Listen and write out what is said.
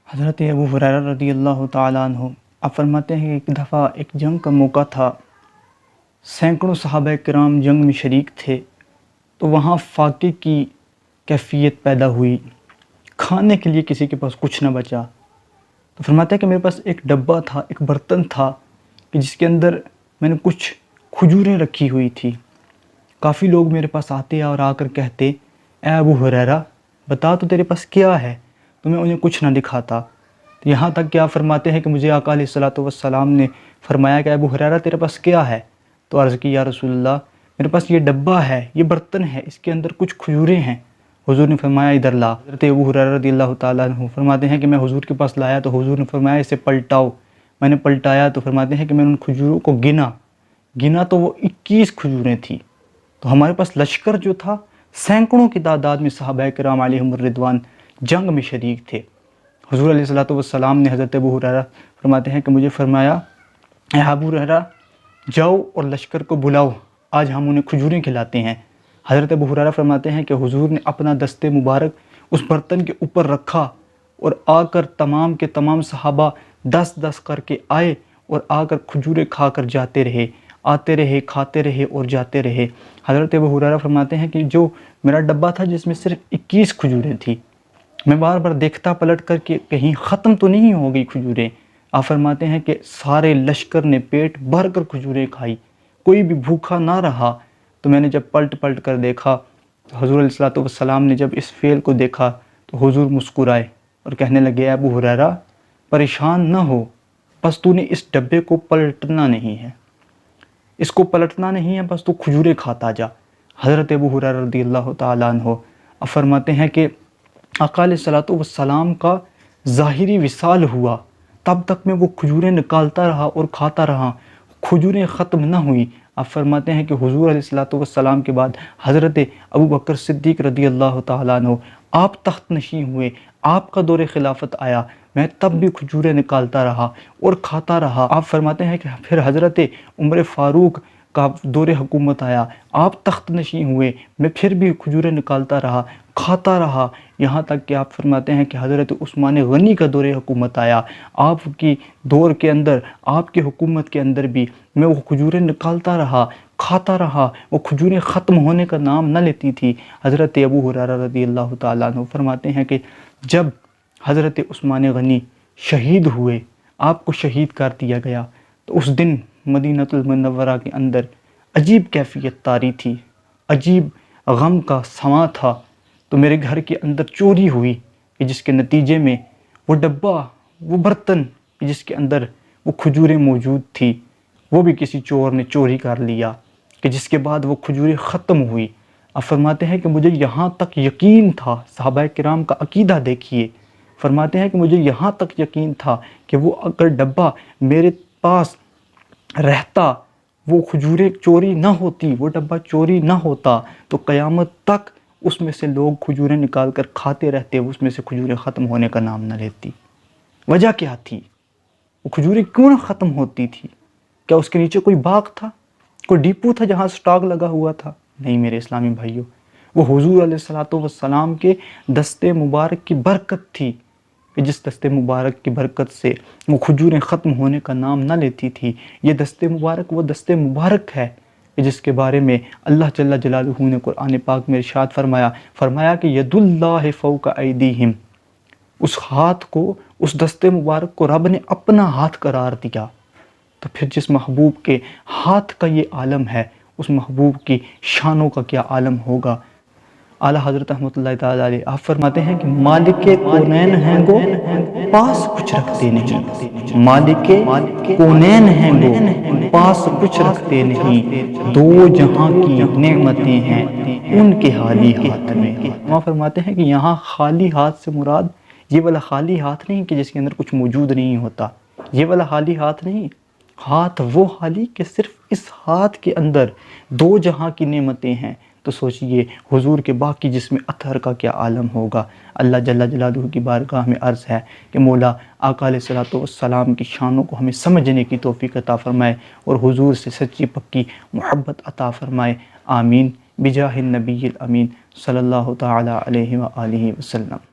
حضرت ابو ہریرہ رضی اللہ تعالیٰ عنہ آپ فرماتے ہیں کہ ایک دفعہ ایک جنگ کا موقع تھا، سینکڑوں صحابہ کرام جنگ میں شریک تھے، تو وہاں فاقے کی کیفیت پیدا ہوئی، کھانے کے لیے کسی کے پاس کچھ نہ بچا۔ تو فرماتے ہیں کہ میرے پاس ایک ڈبہ تھا، ایک برتن تھا کہ جس کے اندر میں نے کچھ کھجوریں رکھی ہوئی تھی۔ کافی لوگ میرے پاس آتے اور آ کر کہتے، اے ابو ہریرہ بتا تو تیرے پاس کیا ہے، تو میں انہیں کچھ نہ دکھاتا۔ تو یہاں تک کہ آپ فرماتے ہیں کہ مجھے آقا علیہ الصلوۃ والسلام نے فرمایا کہ ابو ہریرہ تیرے پاس کیا ہے؟ تو عرض کی یا رسول اللہ میرے پاس یہ ڈبہ ہے، یہ برتن ہے، اس کے اندر کچھ کھجوریں ہیں۔ حضور نے فرمایا ادھر لا۔ حضرت ابو ہریرہ رضی اللہ تعالیٰ عنہ فرماتے ہیں کہ میں حضور کے پاس لایا تو حضور نے فرمایا اسے پلٹاؤ۔ میں نے پلٹایا تو فرماتے ہیں کہ میں نے ان کھجوروں کو گنا تو وہ 21 کھجوریں تھیں۔ تو ہمارے پاس لشکر جو تھا، سینکڑوں کی تعداد میں صحابہ کرام علیہم الرضوان جنگ میں شریک تھے۔ حضور علیہ الصلوۃ والسلام نے حضرت ابو ہریرہ فرماتے ہیں کہ مجھے فرمایا اے ابو ہریرہ جاؤ اور لشکر کو بلاؤ، آج ہم انہیں کھجوریں کھلاتے ہیں۔ حضرت ابو ہریرہ فرماتے ہیں کہ حضور نے اپنا دست مبارک اس برتن کے اوپر رکھا اور آ کر تمام کے تمام صحابہ 10 کر کے آئے اور آ کر کھجوریں کھا کر جاتے رہے، آتے رہے، کھاتے رہے اور جاتے رہے۔ حضرت ابو ہریرہ فرماتے ہیں کہ جو میرا ڈبہ تھا جس میں صرف 21 کھجوریں تھیں، میں بار بار دیکھتا پلٹ کر کہ کہیں ختم تو نہیں ہو گئی کھجوریں۔ آپ فرماتے ہیں کہ سارے لشکر نے پیٹ بھر کر کھجوریں کھائی، کوئی بھی بھوکا نہ رہا۔ تو میں نے جب پلٹ کر دیکھا تو حضور علیہ الصلوۃ والسلام نے جب اس فعل کو دیکھا تو حضور مسکرائے اور کہنے لگے اے ابو ہریرہ پریشان نہ ہو، بس تو نے اس ڈبے کو پلٹنا نہیں ہے، اس کو پلٹنا نہیں ہے، بس تو کھجوریں کھاتا جا۔ حضرت ابو ہریرہ رضی اللہ تعالیٰ عنہ فرماتے ہیں کہ آقا علیہ الصلوۃ والسلام کا ظاہری وصال ہوا، تب تک میں وہ کھجوریں نکالتا رہا اور کھاتا رہا، کھجوریں ختم نہ ہوئی۔ آپ فرماتے ہیں کہ حضور علیہ الصلوۃ والسلام کے بعد حضرت ابو بکر صدیق رضی اللہ تعالیٰ عنہ آپ تخت نشین ہوئے، آپ کا دور خلافت آیا، میں تب بھی کھجوریں نکالتا رہا اور کھاتا رہا۔ آپ فرماتے ہیں کہ پھر حضرت عمر فاروق کا دور حکومت آیا، آپ تخت نشین ہوئے، میں پھر بھی کھجوریں نکالتا رہا، کھاتا رہا، یہاں تک کہ آپ فرماتے ہیں کہ حضرت عثمان غنی کا دور حکومت آیا، آپ کی دور کے اندر، آپ کی حکومت کے اندر بھی میں وہ کھجوریں نکالتا رہا، کھاتا رہا، وہ کھجوریں ختم ہونے کا نام نہ لیتی تھی۔ حضرت ابو ہریرہ رضی اللہ تعالیٰ عنہ فرماتے ہیں کہ جب حضرت عثمان غنی شہید ہوئے، آپ کو شہید کر دیا گیا، تو اس دن مدینہ المنورہ کے اندر عجیب کیفیت طاری تھی، عجیب غم کا سماں تھا۔ تو میرے گھر کے اندر چوری ہوئی کہ جس کے نتیجے میں وہ ڈبہ، وہ برتن جس کے اندر وہ کھجوریں موجود تھی، وہ بھی کسی چور نے چوری کر لیا، کہ جس کے بعد وہ کھجوریں ختم ہوئی۔ اب فرماتے ہیں کہ مجھے یہاں تک یقین تھا، صحابہ کرام کا عقیدہ دیکھیے، فرماتے ہیں کہ مجھے یہاں تک یقین تھا کہ وہ اگر ڈبہ میرے پاس رہتا، وہ کھجوریں چوری نہ ہوتی، وہ ڈبہ چوری نہ ہوتا، تو قیامت تک اس میں سے لوگ کھجوریں نکال کر کھاتے رہتے، اس میں سے کھجوریں ختم ہونے کا نام نہ لیتی۔ وجہ کیا تھی؟ وہ کھجوریں کیوں نہ ختم ہوتی تھی؟ کیا اس کے نیچے کوئی باغ تھا، کوئی ڈیپو تھا جہاں سٹاک لگا ہوا تھا؟ نہیں میرے اسلامی بھائیوں، وہ حضور علیہ الصلوۃ والسلام کے دست مبارک کی برکت تھی، کہ جس دست مبارک کی برکت سے وہ کھجوریں ختم ہونے کا نام نہ لیتی تھی۔ یہ دست مبارک وہ دست مبارک ہے جس کے بارے میں اللہ جل جلالہ نے قرآن پاک میں ارشاد فرمایا کہ ید اللہ فوق ایدیہم، اس ہاتھ کو، اس دست مبارک کو رب نے اپنا ہاتھ قرار دیا۔ تو پھر جس محبوب کے ہاتھ کا یہ عالم ہے، اس محبوب کی شانوں کا کیا عالم ہوگا۔ اعلیٰ حضرت رحمۃ اللہ تعالیٰ علیہ آپ فرماتے ہیں کہ مالک کونین ہیں گو پاس کچھ رکھتے نہیں، مالک کونین ہیں گو پاس کچھ رکھتے نہیں، دو جہاں کی نعمتیں ہیں ان کے خالی ہاتھ میں۔ وہاں فرماتے ہیں کہ یہاں خالی ہاتھ سے مراد یہ والا خالی ہاتھ نہیں کہ جس کے اندر کچھ موجود نہیں ہوتا، یہ والا خالی ہاتھ نہیں، ہاتھ وہ خالی کہ صرف اس ہاتھ کے اندر دو جہاں کی نعمتیں ہیں۔ تو سوچئے حضور کے باقی جسم اطہر کا کیا عالم ہوگا۔ اللہ جل جلالہ کی بارگاہ میں عرض ہے کہ مولا آقا علیہ الصلوۃ والسلام کی شانوں کو ہمیں سمجھنے کی توفیق عطا فرمائے اور حضور سے سچی پکی محبت عطا فرمائے، آمین بجاہ النبی الامین صلی اللہ تعالی علیہ وآلہ وسلم۔